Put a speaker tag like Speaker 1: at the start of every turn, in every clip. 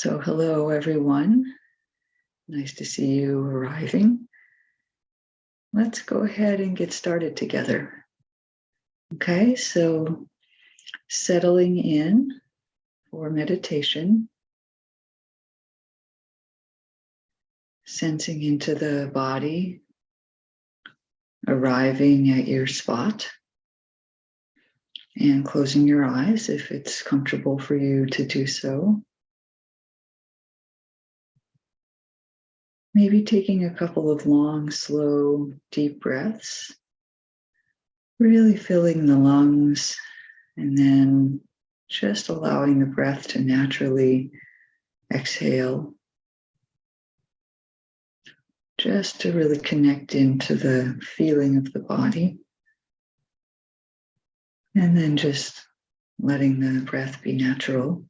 Speaker 1: So hello, everyone. Nice to see you arriving. Let's go ahead and get started together. Okay, so settling in for meditation, sensing into the body, arriving at your spot, and closing your eyes if it's comfortable for you to do so. Maybe taking a couple of long, slow, deep breaths, really filling the lungs, and then just allowing the breath to naturally exhale, just to really connect into the feeling of the body. And then just letting the breath be natural.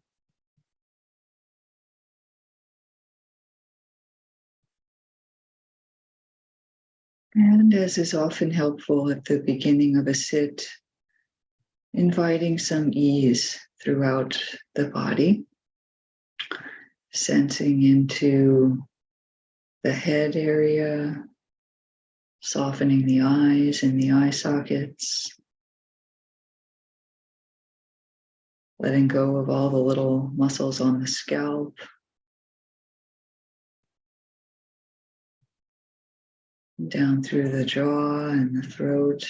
Speaker 1: And as is often helpful at the beginning of a sit, inviting some ease throughout the body, sensing into the head area, softening the eyes and the eye sockets, letting go of all the little muscles on the scalp, down through the jaw and the throat.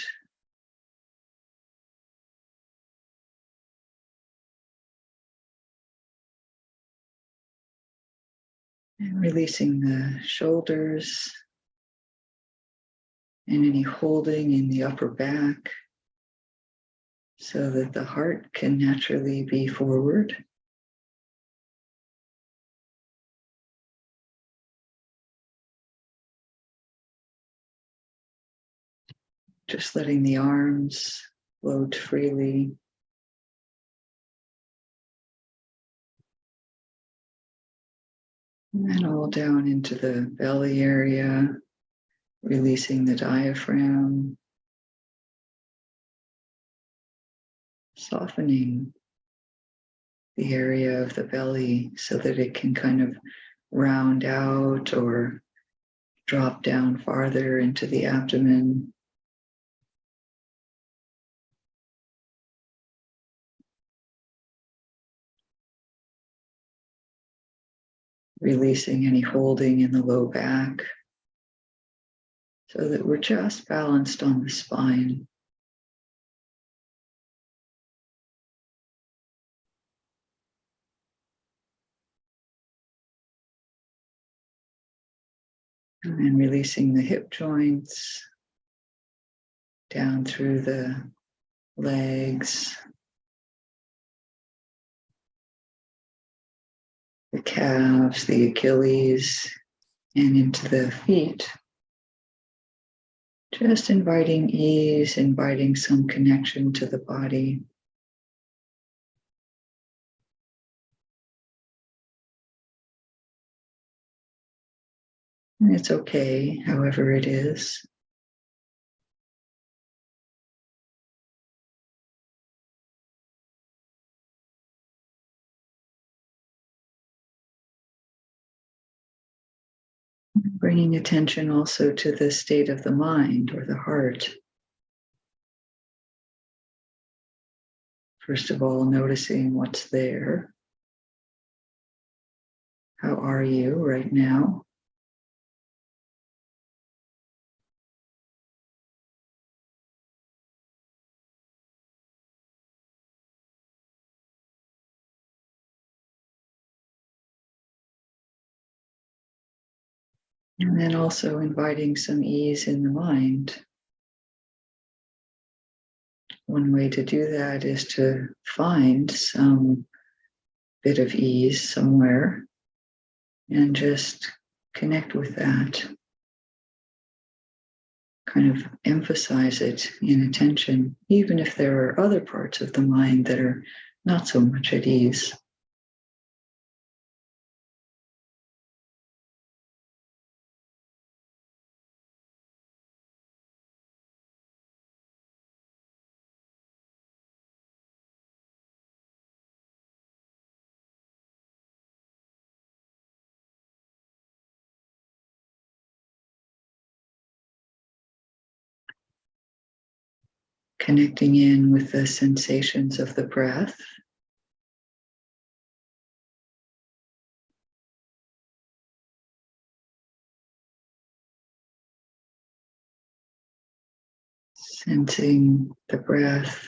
Speaker 1: And releasing the shoulders and any holding in the upper back so that the heart can naturally be forward. Just letting the arms float freely. And then all down into the belly area, releasing the diaphragm, softening the area of the belly so that it can kind of round out or drop down farther into the abdomen. Releasing any holding in the low back so that we're just balanced on the spine. And then releasing the hip joints down through the legs, the calves, the Achilles, and into the feet. Just inviting ease, inviting some connection to the body. And it's okay, however it is. Bringing attention also to the state of the mind or the heart. First of all, noticing what's there. How are you right now? And then also inviting some ease in the mind. One way to do that is to find some bit of ease somewhere and just connect with that. Kind of emphasize it in attention, even if there are other parts of the mind that are not so much at ease. connecting in with the sensations of the breath. Sensing the breath,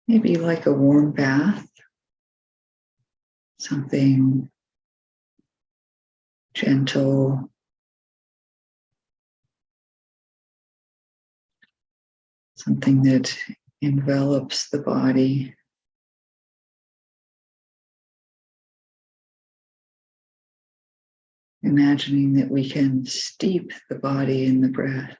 Speaker 1: maybe like a warm bath, something gentle, something that envelops the body. Imagining that we can steep the body in the breath.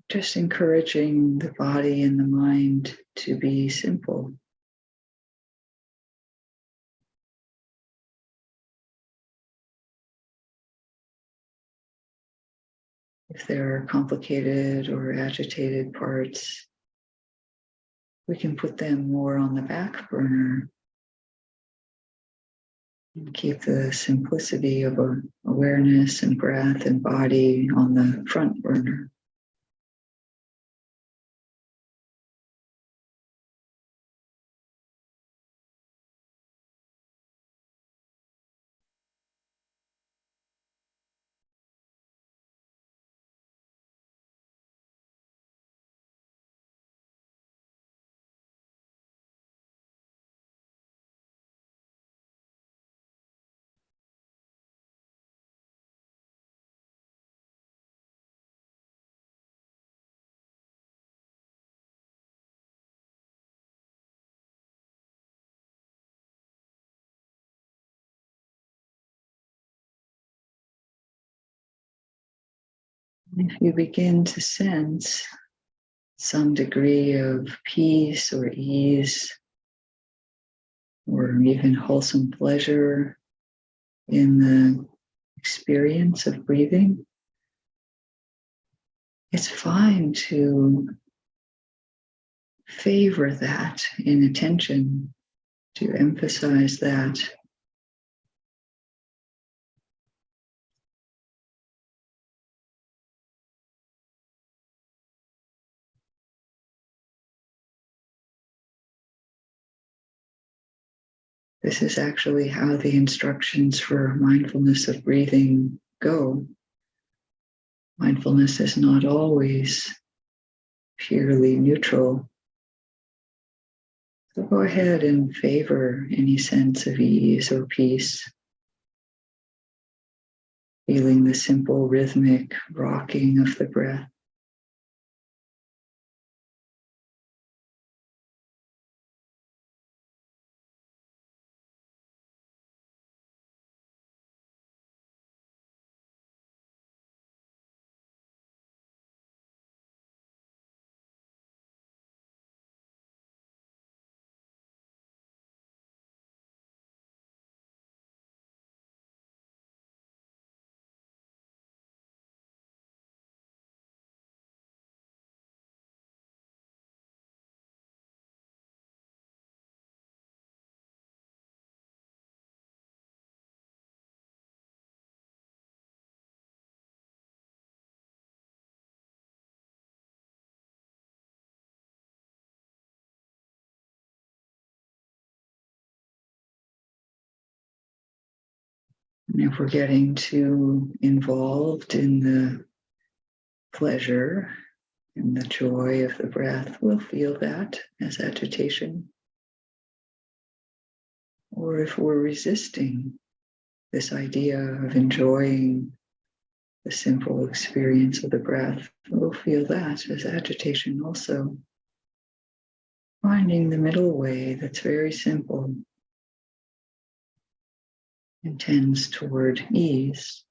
Speaker 1: Just encouraging the body and the mind to be simple. If there are complicated or agitated parts, we can put them more on the back burner and keep the simplicity of awareness and breath and body on the front burner. If you begin to sense some degree of peace or ease, or even wholesome pleasure in the experience of breathing, it's fine to favor that in attention, to emphasize that. This is actually how the instructions for mindfulness of breathing go. Mindfulness is not always purely neutral. So go ahead and favor any sense of ease or peace, feeling the simple rhythmic rocking of the breath. And if we're getting too involved in the pleasure and the joy of the breath, we'll feel that as agitation. Or if we're resisting this idea of enjoying the simple experience of the breath, we'll feel that as agitation also. Finding the middle way that's very simple and tends toward ease.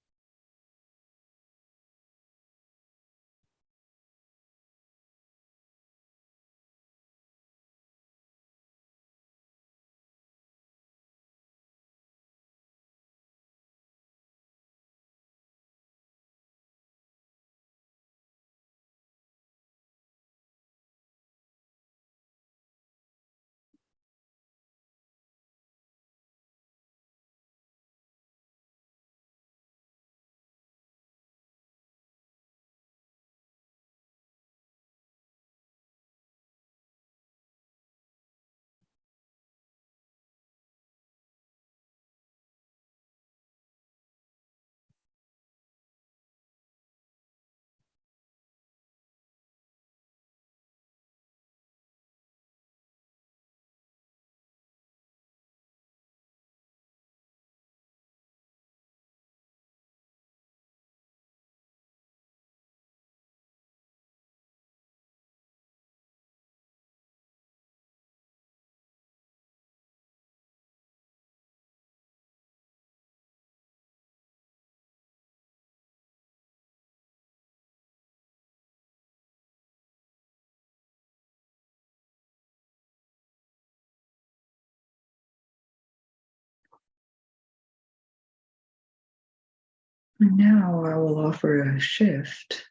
Speaker 1: And now I will offer a shift.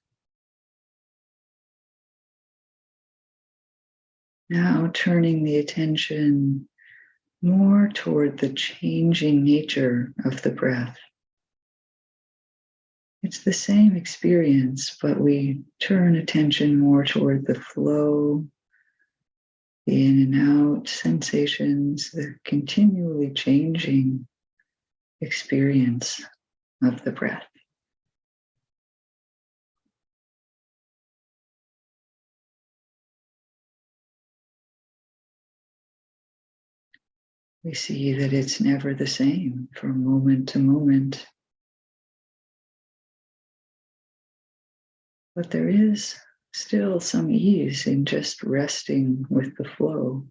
Speaker 1: Now turning the attention more toward the changing nature of the breath. It's the same experience, but we turn attention more toward the flow, the in and out sensations, the continually changing experience of the breath. We see that it's never the same from moment to moment. But there is still some ease in just resting with the flow.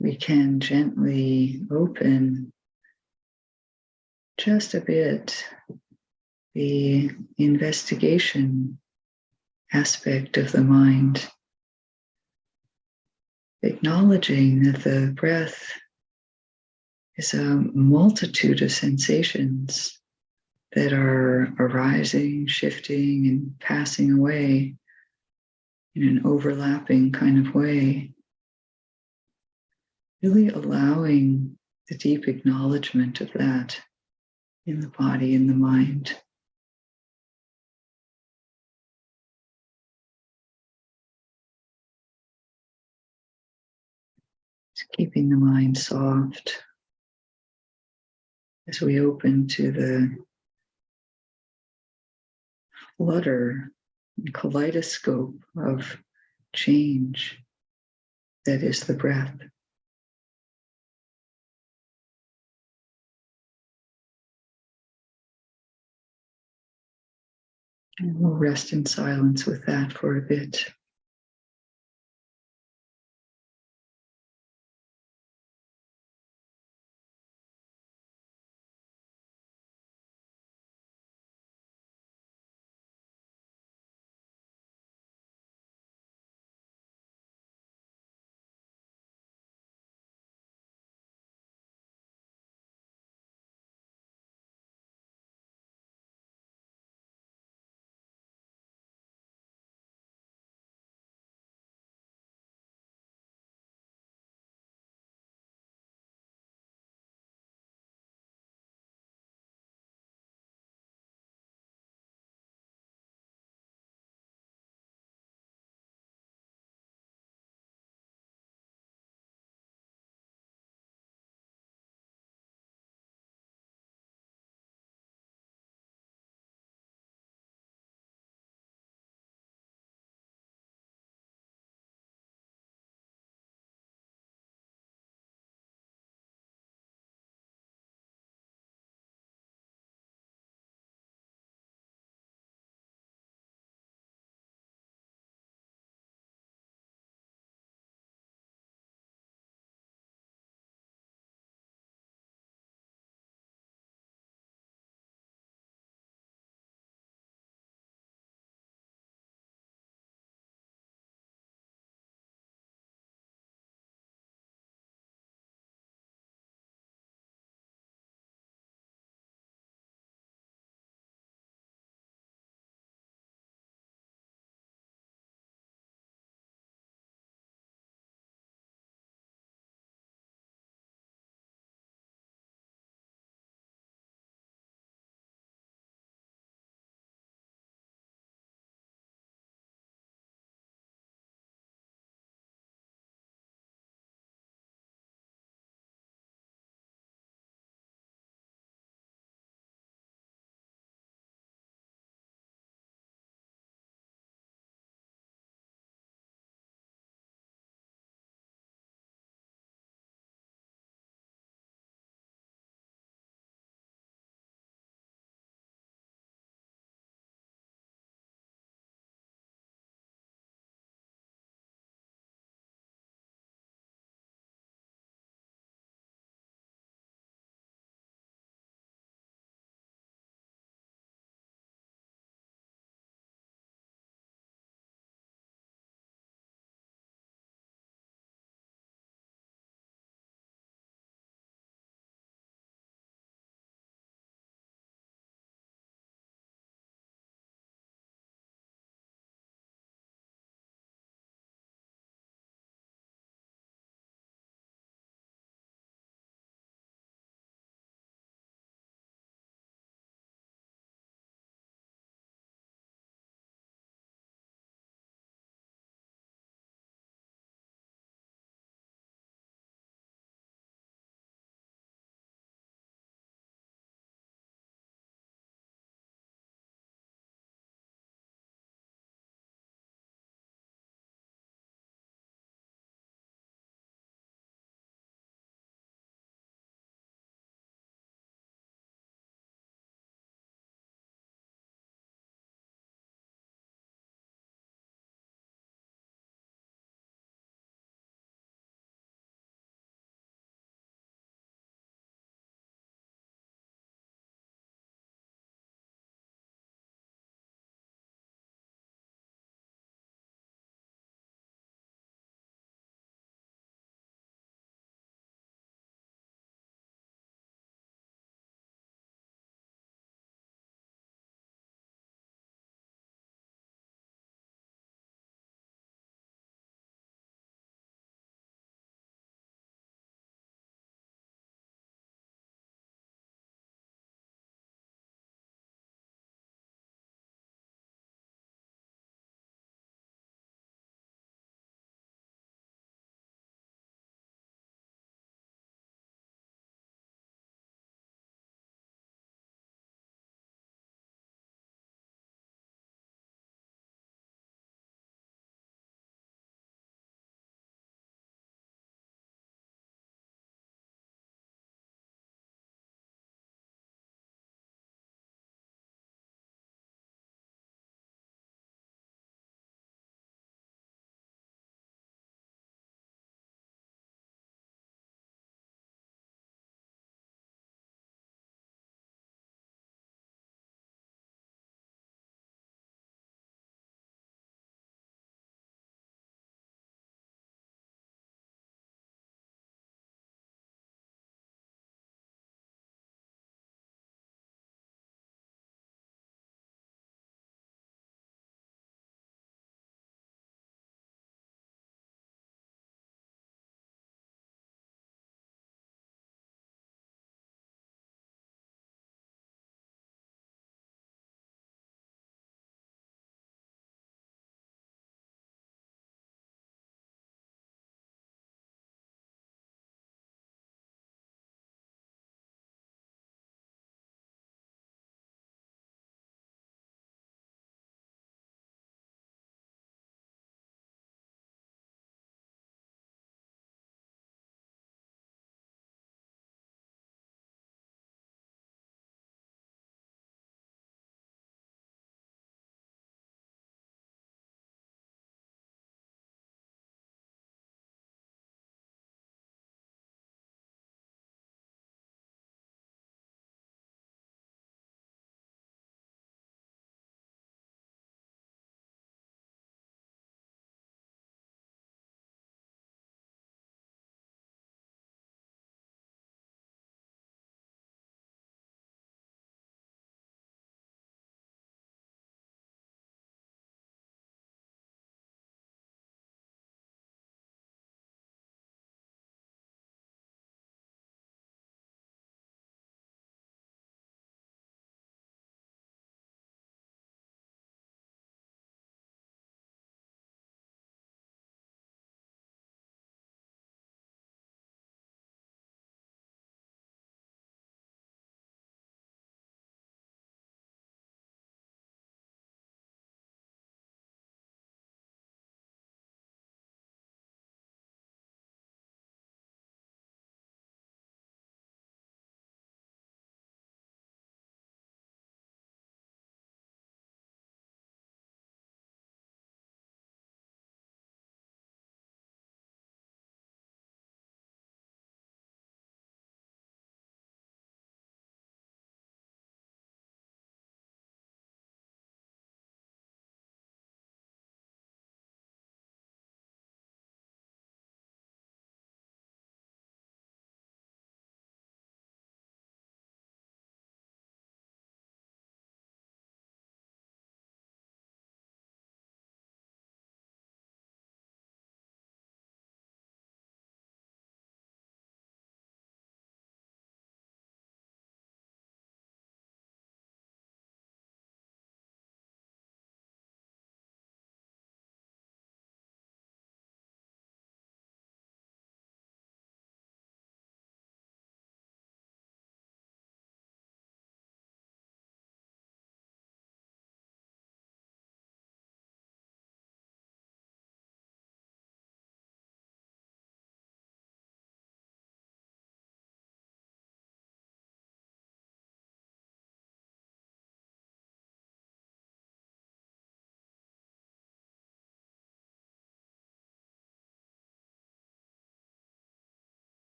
Speaker 1: We can gently open just a bit the investigation aspect of the mind, acknowledging that the breath is a multitude of sensations that are arising, shifting, and passing away in an overlapping kind of way. Really allowing the deep acknowledgement of that in the body and the mind. Just keeping the mind soft as we open to the flutter and kaleidoscope of change that is the breath. And we'll rest in silence with that for a bit.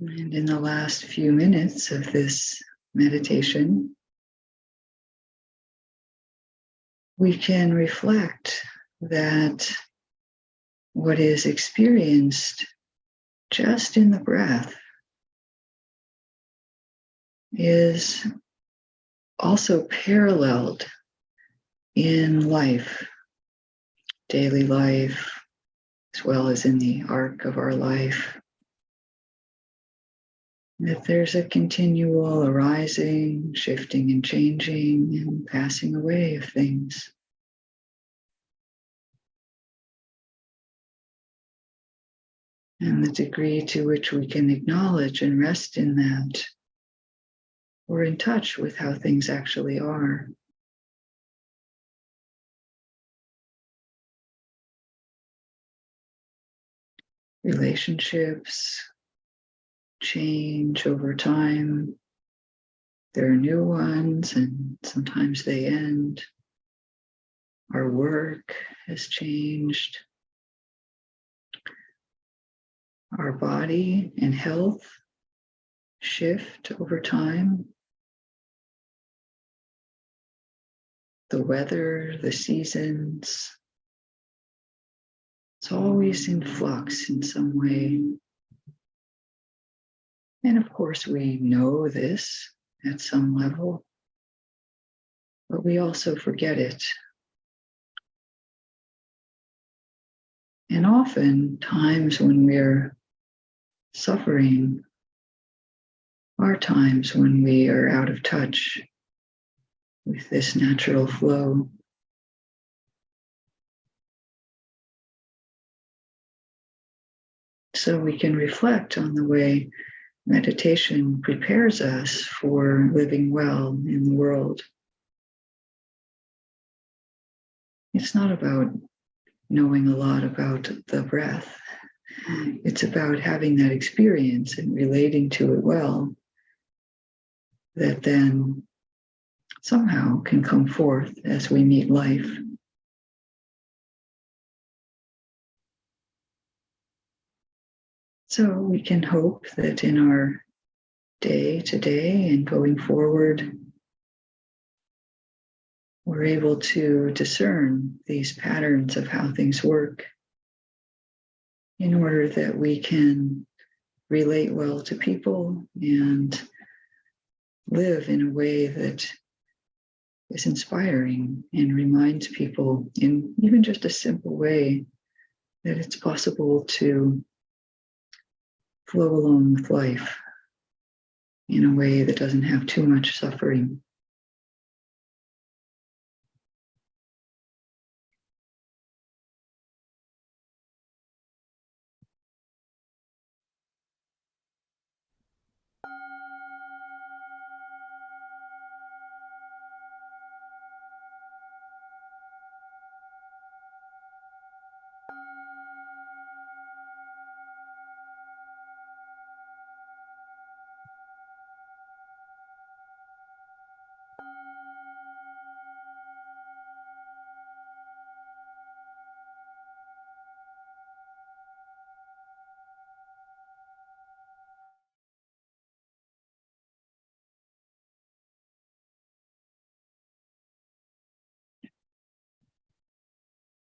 Speaker 1: And in the last few minutes of this meditation, we can reflect that what is experienced just in the breath is also paralleled in life, daily life, as well as in the arc of our life. That there's a continual arising, shifting, and changing, and passing away of things. And the degree to which we can acknowledge and rest in that, we're in touch with how things actually are. Relationships change over time. There are new ones, and sometimes they end. Our work has changed. Our body and health shift over time. The weather, the seasons, it's always in flux in some way. And of course, we know this at some level, but we also forget it. And often, times when we're suffering are times when we are out of touch with this natural flow. So we can reflect on the way meditation prepares us for living well in the world. It's not about knowing a lot about the breath. It's about having that experience and relating to it well, that then somehow can come forth as we meet life. So we can hope that in our day to day and going forward, we're able to discern these patterns of how things work in order that we can relate well to people and live in a way that is inspiring and reminds people in even just a simple way that it's possible to flow along with life in a way that doesn't have too much suffering.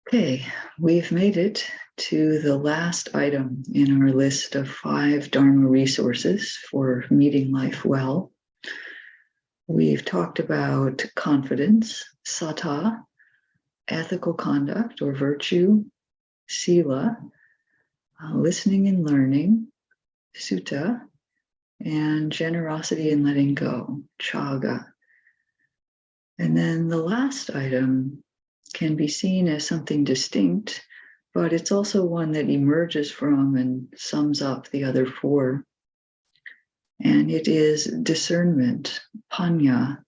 Speaker 1: Okay, we've made it to the last item in our list of 5 Dharma resources for meeting life well. We've talked about confidence, sattva, ethical conduct or virtue, sila, listening and learning, sutta, and generosity and letting go, chaga. And then the last item can be seen as something distinct, but it's also one that emerges from and sums up the other 4. And it is discernment, panya.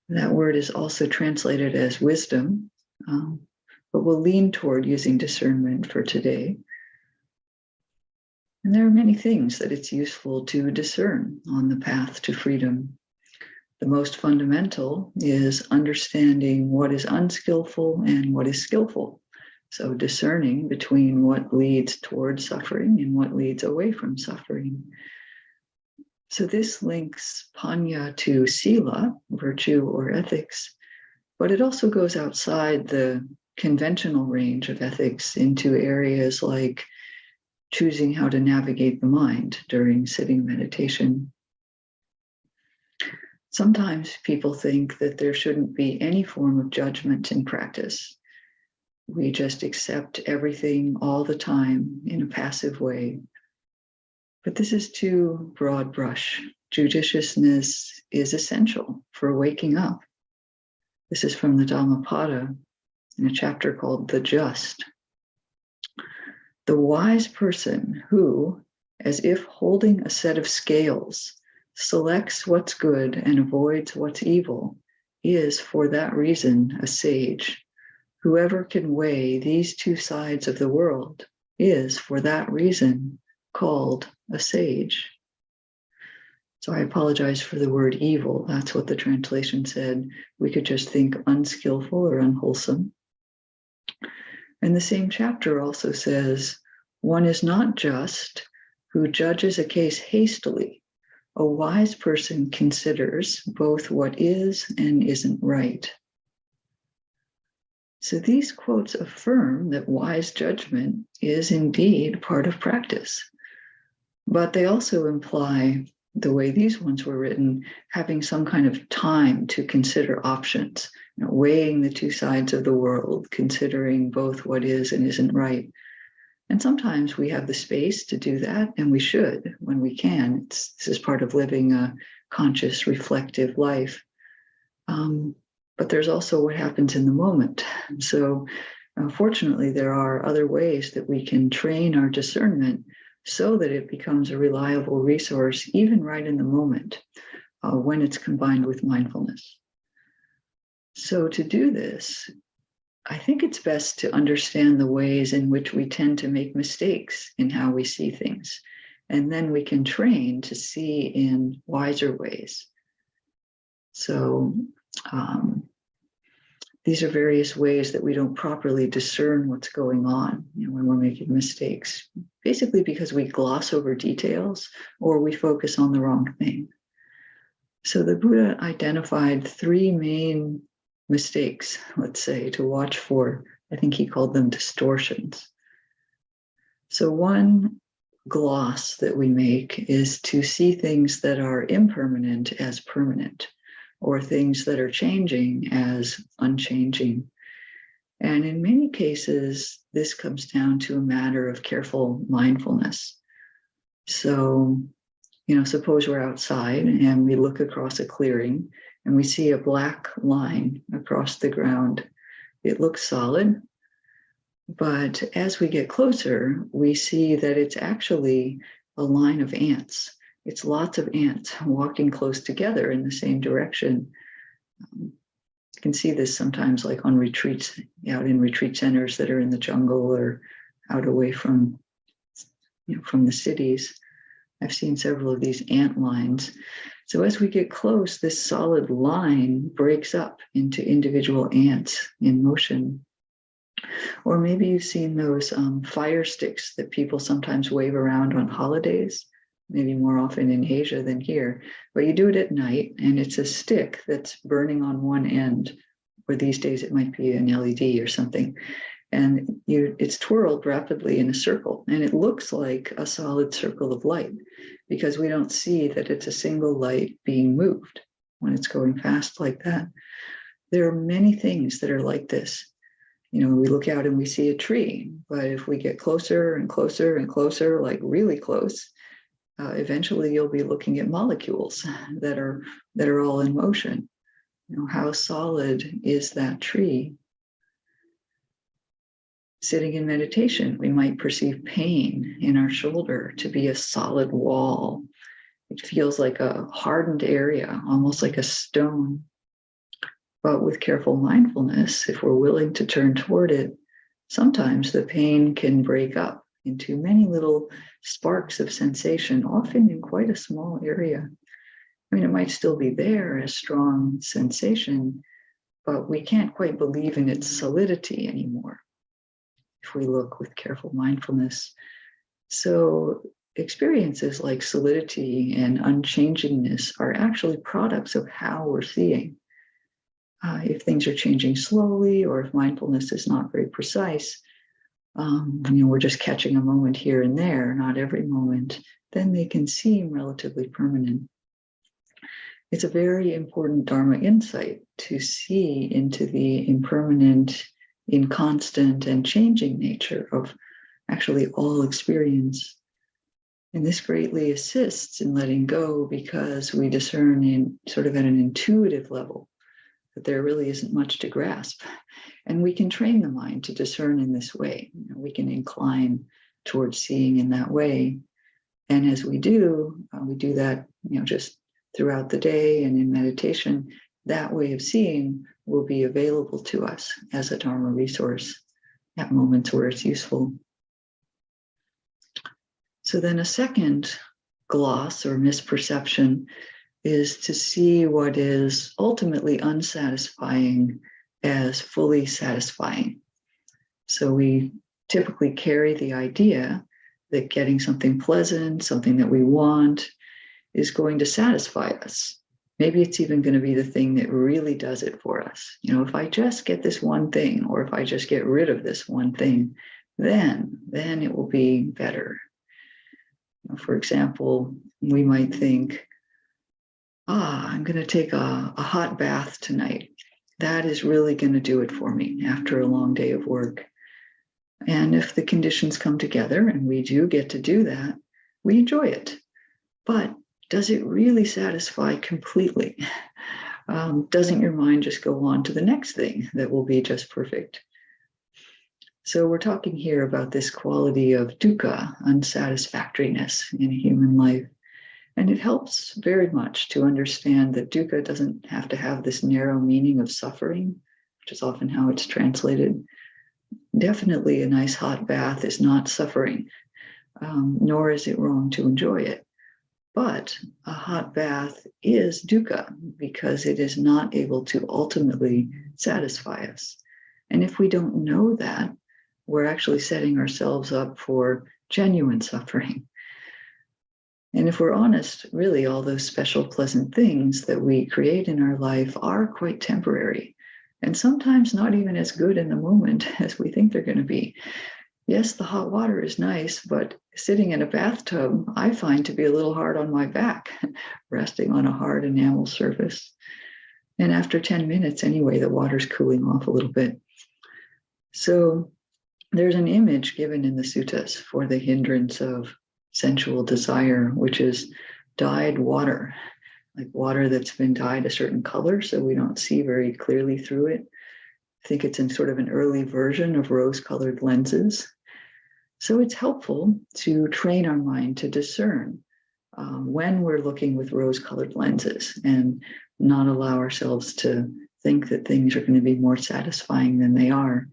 Speaker 1: That word is also translated as wisdom, but we'll lean toward using discernment for today. And there are many things that it's useful to discern on the path to freedom. The most fundamental is understanding what is unskillful and what is skillful. So discerning between what leads towards suffering and what leads away from suffering. So this links panya to sila, virtue or ethics, but it also goes outside the conventional range of ethics into areas like choosing how to navigate the mind during sitting meditation. Sometimes people think that there shouldn't be any form of judgment in practice. We just accept everything all the time in a passive way. But this is too broad brush. Judiciousness is essential for waking up. This is from the Dhammapada in a chapter called The Just. The wise person who, as if holding a set of scales, selects what's good and avoids what's evil, is for that reason a sage. Whoever can weigh these two sides of the world is for that reason called a sage. So I apologize for the word evil. That's what the translation said. We could just think unskillful or unwholesome. And the same chapter also says, one is not just who judges a case hastily. A wise person considers both what is and isn't right. So these quotes affirm that wise judgment is indeed part of practice. But they also imply, the way these ones were written, having some kind of time to consider options, weighing the two sides of the world, considering both what is and isn't right. And sometimes we have the space to do that, and we should when we can. This is part of living a conscious, reflective life. But there's also what happens in the moment. So fortunately, there are other ways that we can train our discernment so that it becomes a reliable resource, even right in the moment, when it's combined with mindfulness. So to do this, I think it's best to understand the ways in which we tend to make mistakes in how we see things. And then we can train to see in wiser ways. So these are various ways that we don't properly discern what's going on, when we're making mistakes, basically because we gloss over details or we focus on the wrong thing. So the Buddha identified three main mistakes, let's say, to watch for. I think he called them distortions. So one gloss that we make is to see things that are impermanent as permanent, or things that are changing as unchanging. And in many cases, this comes down to a matter of careful mindfulness. So, suppose we're outside and we look across a clearing and we see a black line across the ground. It looks solid, but as we get closer, we see that it's actually a line of ants. It's lots of ants walking close together in the same direction. You can see this sometimes like on retreats, out in retreat centers that are in the jungle or out away from the cities. I've seen several of these ant lines. So as we get close, this solid line breaks up into individual ants in motion. Or maybe you've seen those fire sticks that people sometimes wave around on holidays, maybe more often in Asia than here. But you do it at night, and it's a stick that's burning on one end, or these days it might be an LED or something. And it's twirled rapidly in a circle, and it looks like a solid circle of light because we don't see that it's a single light being moved when it's going fast like that. There are many things that are like this. We look out and we see a tree, but if we get closer and closer and closer, like really close, eventually you'll be looking at molecules that are all in motion. How solid is that tree? Sitting in meditation, we might perceive pain in our shoulder to be a solid wall. It feels like a hardened area, almost like a stone. But with careful mindfulness, if we're willing to turn toward it, sometimes the pain can break up into many little sparks of sensation, often in quite a small area. It might still be there as strong sensation, but we can't quite believe in its solidity anymore if we look with careful mindfulness. So experiences like solidity and unchangingness are actually products of how we're seeing. If things are changing slowly, or if mindfulness is not very precise, we're just catching a moment here and there, not every moment, then they can seem relatively permanent. It's a very important Dharma insight to see into the impermanent, inconstant, and changing nature of actually all experience. And this greatly assists in letting go, because we discern in sort of at an intuitive level that there really isn't much to grasp. And we can train the mind to discern in this way. We can incline towards seeing in that way. And as we do that, just throughout the day and in meditation, that way of seeing will be available to us as a Dharma resource at moments where it's useful. So then a second gloss or misperception is to see what is ultimately unsatisfying as fully satisfying. So we typically carry the idea that getting something pleasant, something that we want, is going to satisfy us. Maybe it's even going to be the thing that really does it for us. If I just get this one thing, or if I just get rid of this one thing, then it will be better. For example, we might think, I'm going to take a hot bath tonight. That is really going to do it for me after a long day of work. And if the conditions come together and we do get to do that, we enjoy it. But does it really satisfy completely? Doesn't your mind just go on to the next thing that will be just perfect? So we're talking here about this quality of dukkha, unsatisfactoriness in human life. And it helps very much to understand that dukkha doesn't have to have this narrow meaning of suffering, which is often how it's translated. Definitely a nice hot bath is not suffering, nor is it wrong to enjoy it. But a hot bath is dukkha, because it is not able to ultimately satisfy us. And if we don't know that, we're actually setting ourselves up for genuine suffering. And if we're honest, really, all those special, pleasant things that we create in our life are quite temporary, and sometimes not even as good in the moment as we think they're going to be. Yes, the hot water is nice, but sitting in a bathtub, I find to be a little hard on my back, resting on a hard enamel surface. And after 10 minutes, anyway, the water's cooling off a little bit. So there's an image given in the suttas for the hindrance of sensual desire, which is dyed water, like water that's been dyed a certain color so we don't see very clearly through it. I think it's in sort of an early version of rose-colored lenses. So it's helpful to train our mind to discern when we're looking with rose-colored lenses, and not allow ourselves to think that things are going to be more satisfying than they are.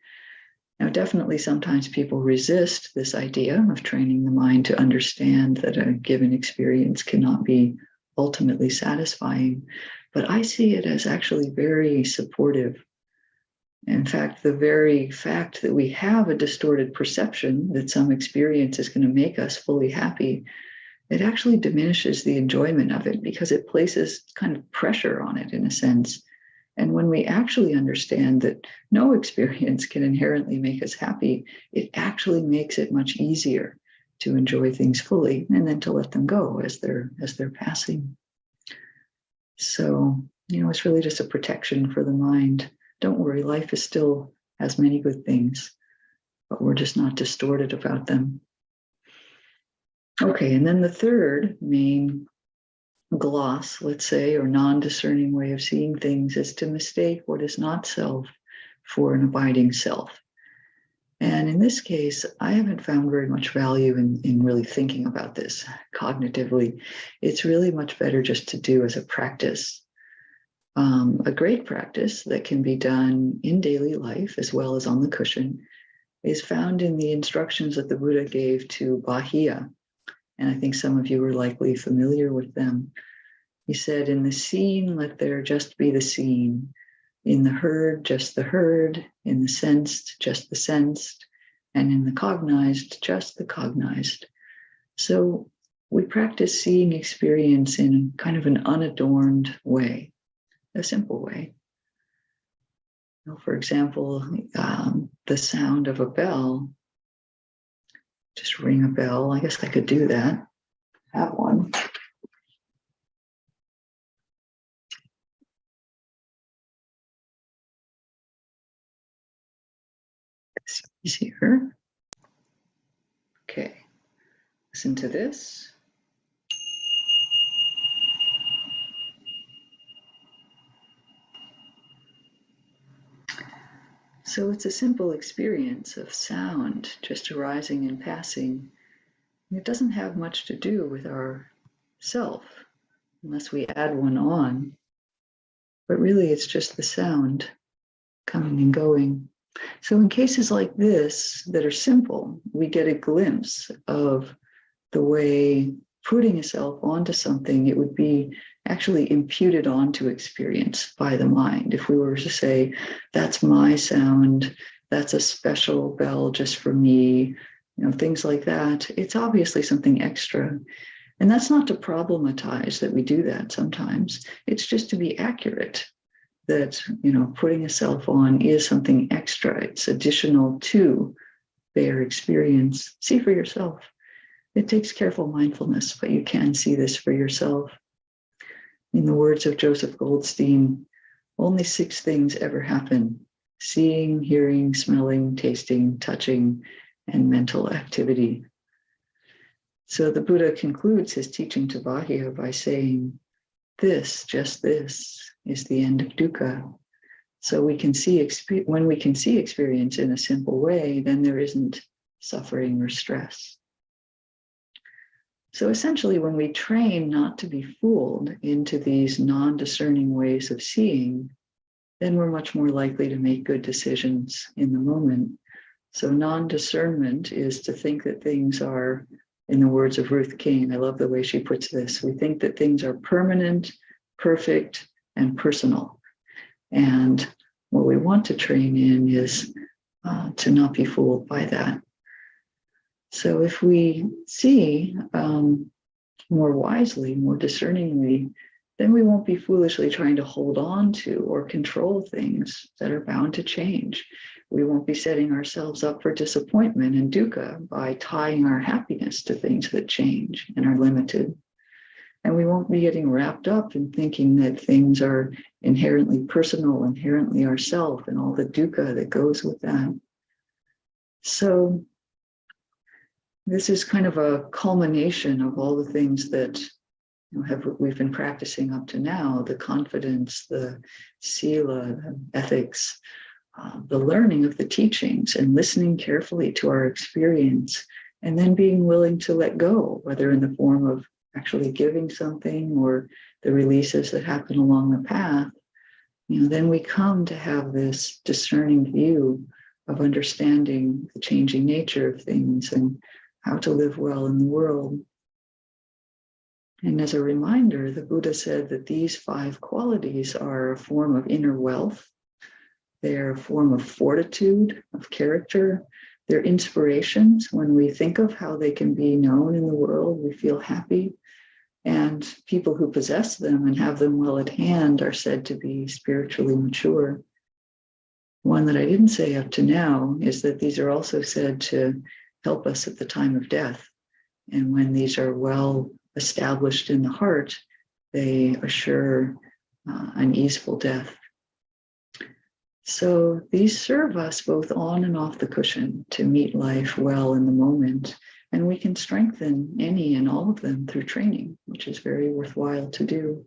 Speaker 1: Now, definitely sometimes people resist this idea of training the mind to understand that a given experience cannot be ultimately satisfying, but I see it as actually very supportive. In fact, the very fact that we have a distorted perception that some experience is going to make us fully happy, it actually diminishes the enjoyment of it, because it places kind of pressure on it in a sense. And when we actually understand that no experience can inherently make us happy, it actually makes it much easier to enjoy things fully, and then to let them go as they're passing. So, it's really just a protection for the mind. Don't worry, life is still has many good things, but we're just not distorted about them. Okay, and then the third main gloss, let's say, or non-discerning way of seeing things is to mistake what is not self for an abiding self. And in this case, I haven't found very much value in really thinking about this cognitively. It's really much better just to do as a practice. A great practice that can be done in daily life as well as on the cushion is found in the instructions that the Buddha gave to Bahiya. And I think some of you are likely familiar with them. He said, in the seen, let there just be the seen. In the heard, just the heard. In the sensed, just the sensed. And in the cognized, just the cognized. So we practice seeing experience in kind of an unadorned way, a simple way. For example, the sound of a bell. Just ring a bell. I guess I could do that. Have one. It's easier. Okay. Listen to this. So it's a simple experience of sound just arising and passing. It doesn't have much to do with our self unless we add one on. But really, it's just the sound coming and going. So in cases like this that are simple, we get a glimpse of the way putting a self onto something, it would be actually imputed onto experience by the mind. If we were to say, that's my sound, that's a special bell just for me, things like that, it's obviously something extra. And that's not to problematize that we do that sometimes. It's just to be accurate that, putting a self on is something extra. It's additional to their experience. See for yourself. It takes careful mindfulness, but you can see this for yourself. In the words of Joseph Goldstein, only 6 things ever happen: seeing, hearing, smelling, tasting, touching, and mental activity. So the Buddha concludes his teaching to Bahya by saying, this, just this, is the end of dukkha. So we can see when we can see experience in a simple way, then there isn't suffering or stress. So essentially, when we train not to be fooled into these non-discerning ways of seeing, then we're much more likely to make good decisions in the moment. So non-discernment is to think that things are, in the words of Ruth King, I love the way she puts this, we think that things are permanent, perfect, and personal. And what we want to train in is to not be fooled by that. So if we see more wisely, more discerningly, then we won't be foolishly trying to hold on to or control things that are bound to change. We won't be setting ourselves up for disappointment and dukkha by tying our happiness to things that change and are limited. And we won't be getting wrapped up in thinking that things are inherently personal, inherently ourself, and all the dukkha that goes with that. So this is kind of a culmination of all the things that we've been practicing up to now: the confidence, the sila, the ethics, the learning of the teachings, and listening carefully to our experience, and then being willing to let go, whether in the form of actually giving something or the releases that happen along the path. Then we come to have this discerning view of understanding the changing nature of things and how to live well in the world. And as a reminder, the Buddha said that these 5 qualities are a form of inner wealth. They're a form of fortitude, of character. They're inspirations. When we think of how they can be known in the world, we feel happy. And people who possess them and have them well at hand are said to be spiritually mature. One that I didn't say up to now is that these are also said to help us at the time of death. And when these are well established in the heart, they assure an easeful death. So these serve us both on and off the cushion to meet life well in the moment. And we can strengthen any and all of them through training, which is very worthwhile to do.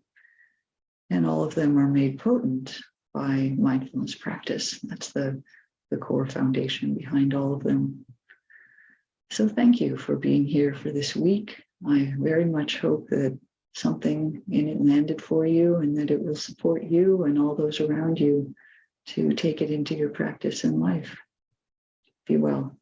Speaker 1: And all of them are made potent by mindfulness practice. That's the core foundation behind all of them. So thank you for being here for this week. I very much hope that something in it landed for you and that it will support you and all those around you to take it into your practice in life. Be well.